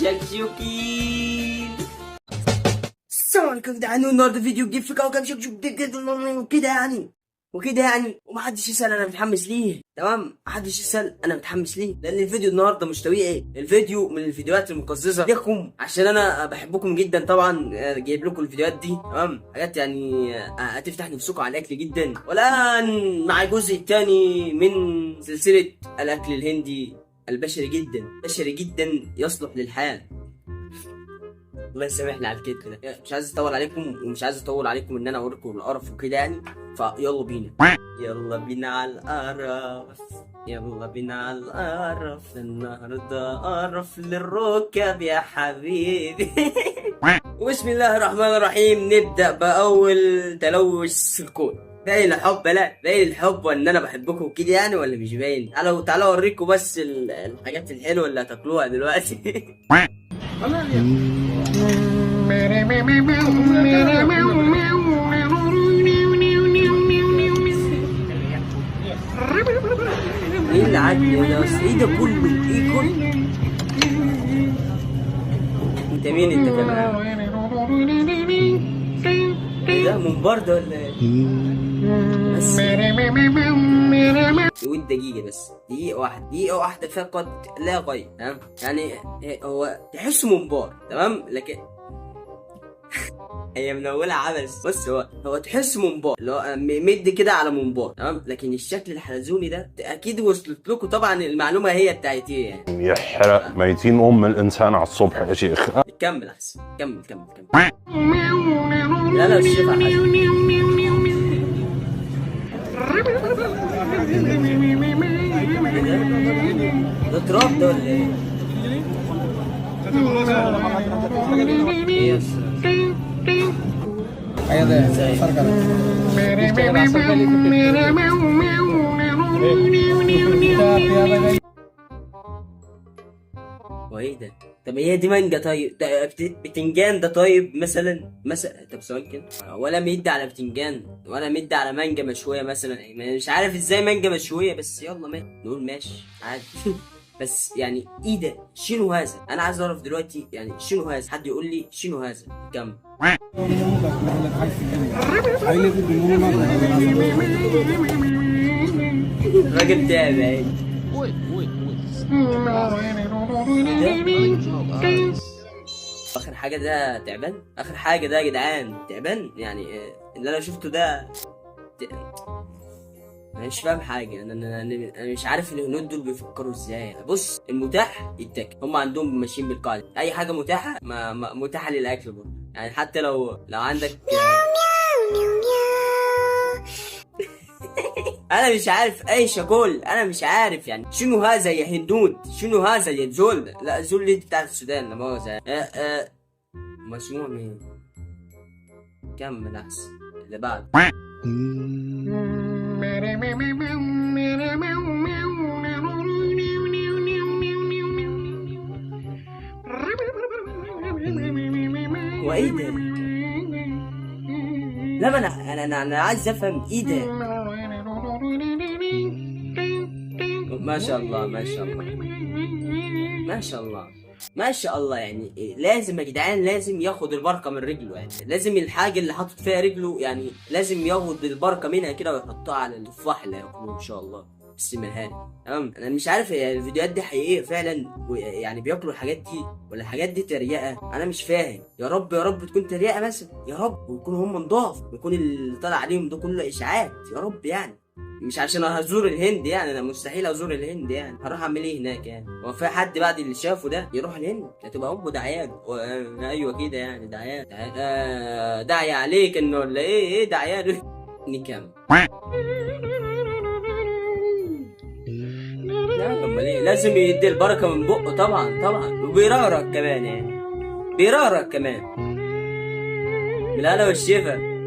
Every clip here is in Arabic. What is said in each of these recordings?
شكشوكين. السلام عليكم يا جدعان، النهارده فيديو جديد في كوكب شكشوك كده يعني وكده يعني، ومحدش يسأل انا متحمس ليه. تمام، محدش يسأل انا متحمس ليه، لان الفيديو النهارده مش طبيعي. الفيديو من الفيديوهات المقززه لكم عشان انا بحبكم جدا طبعا. جايب لكم الفيديوهات دي تمام، حاجات يعني هتفتح نفسكم على الاكل جدا. والان مع الجزء الثاني من سلسله الاكل الهندي البشري جدا، بشري جدا يصلح للحياه. الله يسامحني على الكتف ده، مش عايز اطول عليكم ومش عايز اطول عليكم ان انا اوريكم القرف وكده يعني. فيلا بينا، يلا بينا على القرف، يلا بينا على القرف النهارده، قرف للركب يا حبيبي. وبسم الله الرحمن الرحيم، نبدا باول تلوث في الكون. باين الحب، لا باين الحب وان انا بحبكم كده يعني، ولا مش باين؟ تعالوا اوريكم بس الحاجات الحلوه اللي هتاكلوها دلوقتي. ايه اللي عدني ده؟ بس ايه ده كله؟ ايه كله؟ انت مين انت كمان؟ ايه ده، منبار ده ولا ايه؟ بس يقول دقيقة بس، دقيقة واحدة فقط لا غير. تمام يعني هو تحسه منبار تمام، لكن هي منولة عبس. بص، هو تحس منبار اللي هو مد كده على منبار تمام، لكن الشكل الحلزوني ده اكيد وصلت لكم طبعا. المعلومة هي بتاعتي يعني. يحرق ميتين الانسان على الصبح يا شيخ. كمل احسن، كمل. لا لا، الشيخ ده تراب ده ولا ايه؟ ايه وايه ده؟ طب هي دي مانجا؟ طيب ده بتنجان ده؟ طيب مثلا طب سؤال كده، ولا مد على بتنجان ولا مد على مانجا مشويه مثلا؟ مش عارف ازاي مانجا مشويه، بس يلا ماشي نقول ماشي عادي. بس يعني ايه ده؟ شنو هذا؟ انا عايز اعرف دلوقتي يعني شنو هذا، حد يقول لي شنو هذا. كمل. الراجل تعب. اخر حاجه ده تعبان، اخر حاجه ده يا جدعان تعبان يعني. اللي انا شفته ده انا مش فاهم حاجه. انا مش عارف الهنود دول بيفكروا ازاي. بص، المتاح يتاكل، هم عندهم ماشيين بالقاعده اي حاجه متاحه متاحه للاكل برضه يعني. حتى لو عندك انا مش عارف اي شكول، انا مش عارف يعني شنو هذا يا هندود، شنو هذا يا زول. لا زول اللي بتاع السودان، لا مؤاخذة. مسموع مين؟ كمل احسن اللي بعد. وايه ده؟ لا ما انا عايز افهم ايه ده. ما شاء الله ما شاء الله ما شاء الله ما شاء الله. يعني لازم يا جدعان، لازم ياخد البركه من رجله يعني. لازم الحاجه اللي حاطط فيها رجله يعني لازم ياخد البركه منها كده ويحطها على التفاح اللي هياكلوه ان شاء الله. بسم الله. تمام، انا مش عارف هي الفيديوهات دي حقيقيه فعلا يعني بياكلوا الحاجات دي ولا الحاجات دي تريقه؟ انا مش فاهم. يا رب يا رب تكون تريقه مثلا، يا رب، ويكونوا هم نضاف، ويكون اللي طالع عليهم ده كله اشاعات، يا رب يعني. مش عشان هزور الهند يعني، انا مستحيل ازور الهند يعني. هروح اعمل ايه هناك يعني؟ هو في حد بعد اللي شافه ده يروح الهند؟ هتبقى امه دعيان. ايوه كده يعني، دعيان داعي عليك انه ولا ايه دعيان. نكمل. لا امال ايه، لازم يدي البركه من بقه طبعا وبيرقرق كمان يعني، بيرقرق كمان. بالهلا والشفا.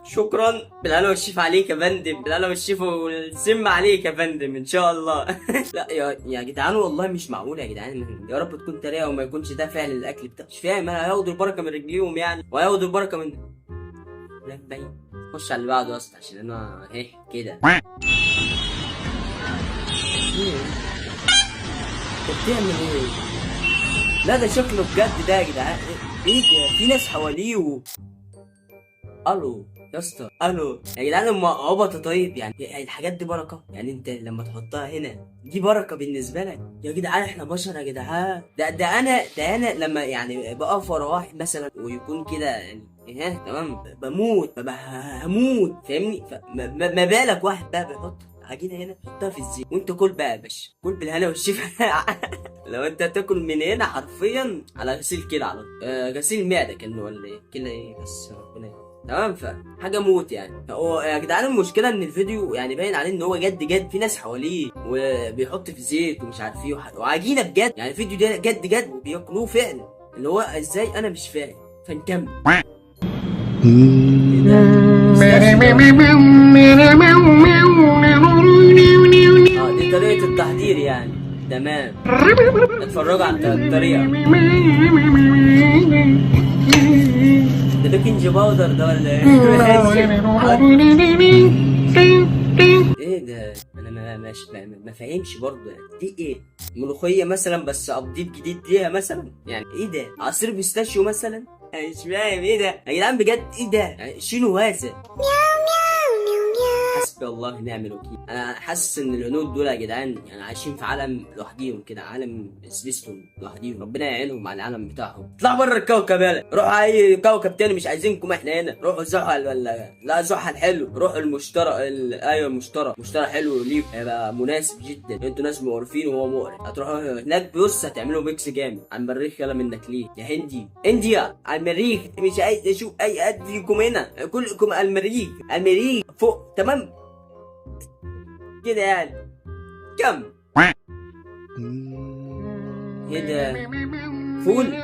شكرا، بالهلا والشفا عليك يا فندم، بالهلا والشفا والسم عليك يا فندم ان شاء الله. لا يا جدعان والله مش معقول يا جدعان. يا رب تكون تريقه وما يكونش ده فعل الاكل بتاعه. مش فاهم انا، هياخدوا البركه من رجليهم يعني وهياخدوا البركه من لا باين. خش على اللي بعده يا اسطى عشان انا ايه كده. انت بتعمل ايه؟ لا ده شكله بجد ده يا جدعان. ايه ده؟ في ناس حواليه الو يا اسطى، الو يا جدعان، هم عبطة. طيب يعني الحاجات دي بركه؟ يعني انت لما تحطها هنا دي بركه بالنسبه لك؟ يا جدعان احنا بشر يا جدعان. ده انا لما يعني بقف ورا واحد مثلا ويكون كده يعني تمام، بموت، هموت فاهمني. ما بالك واحد بقى بيحط عجينه هنا، حطها في الزيت وانت كل بقى يا باشا، كل بالهنا والشفا. لو انت تاكل من هنا حرفيا على غسيل كده، على غسيل معده كان ولا ايه كده، ايه بس ربنا تمام. فحاجه موت يعني. هو يا جدعان المشكله ان الفيديو يعني باين عليه ان هو جد، في ناس حواليه وبيحط في زيت ومش عارف ايه وعجينه بجد. يعني الفيديو ده جد وبياكلوه فعلا، اللي هو ازاي انا مش فاهم. فنكمل. ايه ده؟ دي طريقه التحضير يعني. تمام، اتفرجوا على الطريقه. ده بيكنج باودر ده ولا ايه؟ ايه ده؟ انا ما فاهمش برضه يعني. دي ايه؟ ملوخيه مثلا بس ابديت جديد ليها مثلا؟ يعني ايه ده؟ عصير بيستاشيو مثلا؟ انا مش فاهم ايه ده يا جدعان بجد. ايه ده؟ يعني شنو هذا؟ حسبي الله ونعم الوكيل. انا حاسس ان الهنود دول يا جدعان يعني عايشين في عالم لوحديهم كده، عالم سبيستون لوحديهم، ربنا يعينهم على العالم بتاعهم. اطلعوا بره الكوكب يلا، روحوا اي كوكب تاني، مش عايزينكم احنا هنا. روحوا زحل ولا لا زحل حلو، روحوا المشتري ايوه المشتري حلو ليك، هيبقى مناسب جدا. انتوا ناس مقرفين وهو مقرف. هتروحوا هناك بص هتعملوا ميكس جامد. على المريخ يلا منك ليه يا هندي؟ انديا على المريخ، مش عايز اشوف اي قد فيكم هنا، كلكم على المريخ. المريخ فوق تمام كده يعني. كم ايه ده؟ فول؟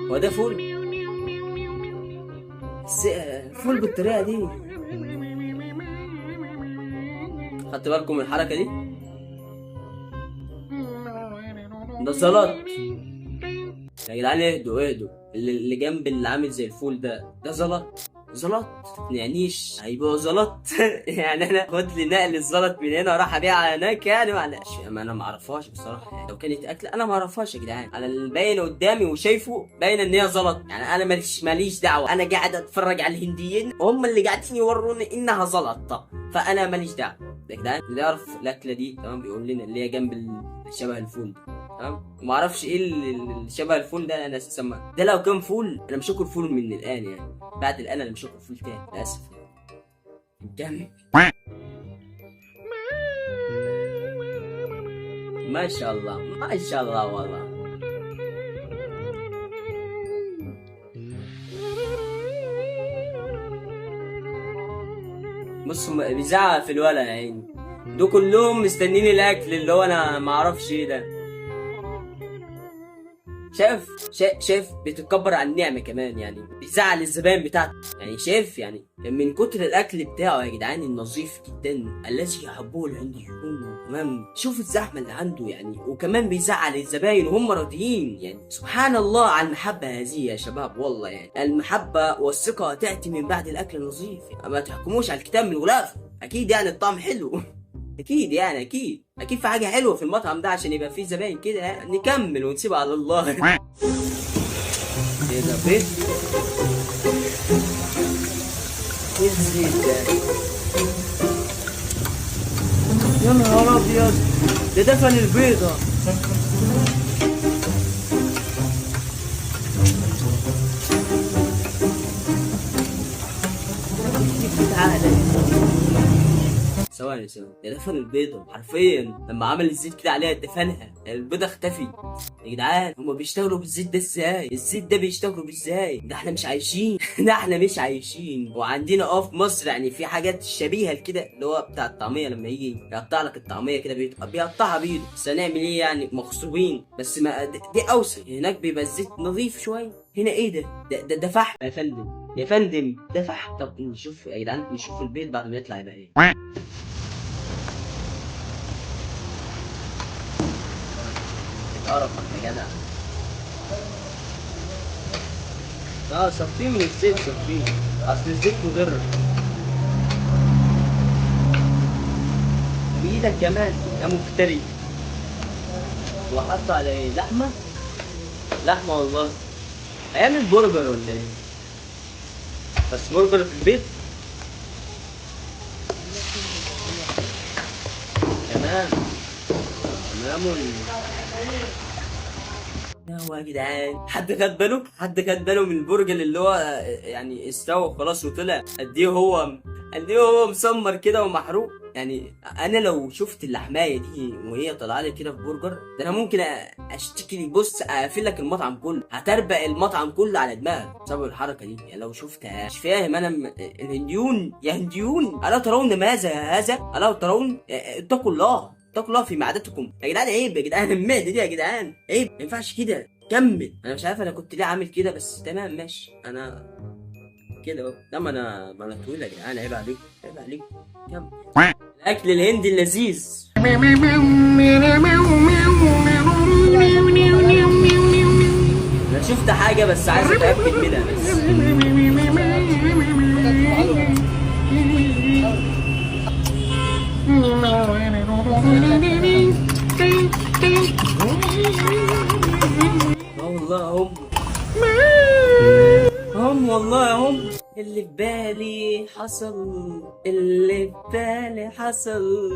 هو ده فول؟ فول بالطريقه دي؟ خدت بالكم من الحركه دي؟ ده زلط يا جدعان. اهدوا اللي جنب اللي عامل زي الفول ده زلط تقنعنيش هيبقوا زلط. يعني انا خد لي نقل الزلط من هنا وراح ابيعها هناك يعني؟ معلش ما انا ما اعرفهاش بصراحه يعني. لو كانت اكله انا ما اعرفهاش يا جدعان. انا اللي باين قدامي وشايفه باين ان هي زلط يعني. انا ماليش دعوه، انا قاعد اتفرج على الهنديين هم اللي قاعدين يوروني انها زلط، فانا ماليش دعوه يا جدعان. اللي يعرف الاكله دي تمام بيقول لنا اللي هي جنب شبه الفول تمام. ما اعرفش ايه اللي شبه الفول ده. انا اساسا ده لو كان فول انا مش هاكل فول من الان يعني. بعد الان انا مش هاكل فول تاني للاسف. كمل. ما شاء الله ما شاء الله والله. بص بيزعق في الولا يا عيني. دول كلهم مستنين الاكل اللي هو انا ما اعرفش ايه ده. شايف بيتكبر على النعمه كمان يعني. بيزعل الزبائن بتاعته يعني. شايف يعني من كتر الاكل بتاعه يا جدعان النظيف جدا الذي يحبه الهنديون تمام. شوف الزحمه اللي عنده يعني. وكمان بيزعل الزبائن وهم راضيين يعني. سبحان الله على المحبه هذه يا شباب والله يعني. المحبه والثقه تاتي من بعد الاكل النظيف يعني. ما تحكموش على الكتاب من غلافه. اكيد يعني الطعم حلو. اكيد يعني اكيد في حاجه حلوه في المطعم ده عشان يبقى فيه زباين كده يعني. نكمل ونسيبها على الله. ايه ده بيض؟ ايه الزيت ده؟ يا نهار ابيض، ده دفن البيضه. ثواني ده دفن البيضة حرفيا. لما عمل الزيت كده عليها دفنها البيضة اختفي. يا جدعان هما بيشتغلوا بالزيت ده ازاي؟ الزيت ده بيشتغلوا بازاي؟ ده احنا مش عايشين. ده احنا مش عايشين. وعندنا في مصر يعني في حاجات شبيهة كده اللي هو بتاع الطعمية. لما يجي يقطع لك الطعمية كده بيقطعها بيده. بس هنعمل ايه يعني؟ مغصوبين. بس ما دي اوسع. هناك بيبقى الزيت نظيف شوية. هنا ايه ده فحم يا فندم. يا فندم ده فحم. طب نشوف يا جدعان نشوف البيض بعد ما يطلع يبقى ايه. قرفك يا جدع. لا صفيه من الزيت صفيه. اصل الزيت مضر. بايدك كمان يا مفتري. وحط عليه لحمة. لحمة والله. هيعمل برجر ولا ايه؟ بس برجر في البيت. تمام. تمام. يا هو يا جدعان، حد خد باله من البرجر اللي هو يعني استوى خلاص وطلع قد ايه هو مسمر كده ومحروق. يعني انا لو شفت اللحمايه دي وهي طالعه لي كده في برجر ده انا ممكن اشتكي. بص اقفل لك المطعم كله، هتربق المطعم كله على دماغك بسبب الحركه دي. يعني لو شفتها مش فاهم انا الهنديون يا هنديون الا ترون ماذا هذا؟ الا ترون؟ اتقوا الله في معدتكم يا جدعان. عيب يا جدعان، المعده دي يا جدعان عيب، ما ينفعش كده. كمل. انا مش عارف انا كنت ليه عامل كده، بس تمام ماشي. انا كده اهو. لا ما انا طويل يا جدعان، عيب عليك عيب عليك. كمل. الاكل الهندي اللذيذ. انا شفت حاجه بس عايز اتاكد منها بس. والله هم والله هم اللي في بالي حصل.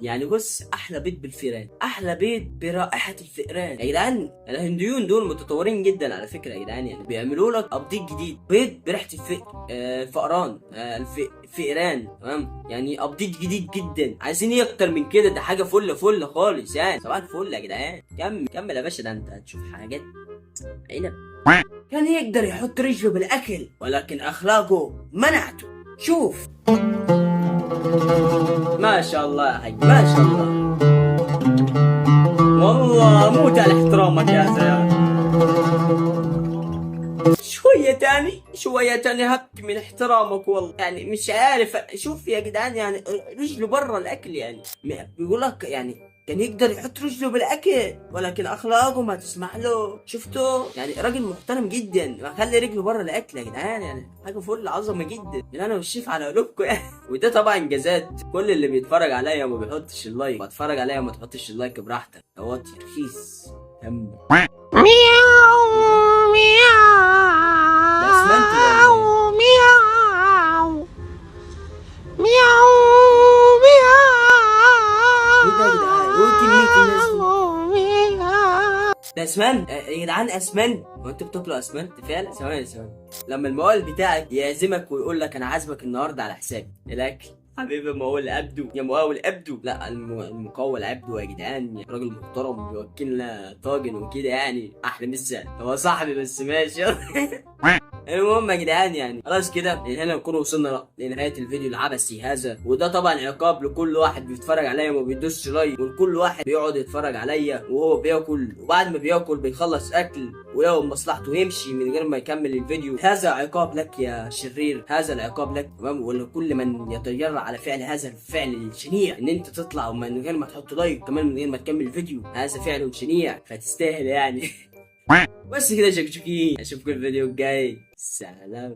يعني بص، احلى بيت بالفئران، احلى بيت برائحه الفئران يا جدعان. الهنديون دول متطورين جدا على فكره يا جدعان. يعني بيعملوا لك ابديت جديد، بيت بريحه الفئران. الفئران تمام. يعني ابديت جديد جدا. عايزين ايه اكتر من كده؟ ده حاجه فل خالص يعني. صباح الفل يا جدعان. كمل يا باشا، ده انت هتشوف حاجات عنب. كان يقدر يحط رجله بالاكل ولكن اخلاقه منعته. شوف ما شاء الله يا حاج، ما شاء الله. والله اموت على احترامك يا زلمه. شوية تاني هك من احترامك والله. يعني مش عارف. شوف يا جدعان، يعني رجله برا الاكل. يعني بيقول لك يعني كان يقدر يحط رجله بالاكل ولكن اخلاقه ما تسمح له. شفتوا؟ يعني راجل محترم جدا ما خلي رجله بره الاكل يا جدعان. يعني حاجه فل عظمه جدا من انا والشيف على قلوبكم يعني. وده طبعا انجازات. كل اللي بيتفرج عليا وما بيحطش اللايك، بتفرج عليا وما تحطش اللايك براحتك. دوت رخيص. كمل. ده اسمنت يا جدعان، اسمنت. هو انت بتطلع اسمنت فعلا؟ ثواني لما المقاول بتاعك يعزمك ويقول لك انا عازمك النهارده على حسابي الاكل. حبيبي مقاول عبده يا مقاول عبده. لا المقاول عبده يا جدعان. يعني راجل محترم بيوكلنا طاجن وكده. يعني احلى مسا. هو صاحبي بس ماشي. المهم يا جدعان، يعني خلاص كده هنا نكون وصلنا لنهايه الفيديو العبثي هذا. وده طبعا عقاب لكل واحد بيتفرج عليا وما بيدوسش لايك، ولكل واحد بيقعد يتفرج عليا وهو بياكل، وبعد ما بياكل بيخلص اكل وياخد مصلحته ويمشي من غير ما يكمل الفيديو. هذا عقاب لك يا شرير، هذا العقاب لك تمام. ولكل من يتجرأ على فعل هذا الفعل الشنيع، ان انت تطلع من غير ما تحط لايك كمان من غير ما تكمل الفيديو، هذا فعل شنيع فتستاهل يعني. بس كده شكشكي، اشوفكم الفيديو الجاي. سلام.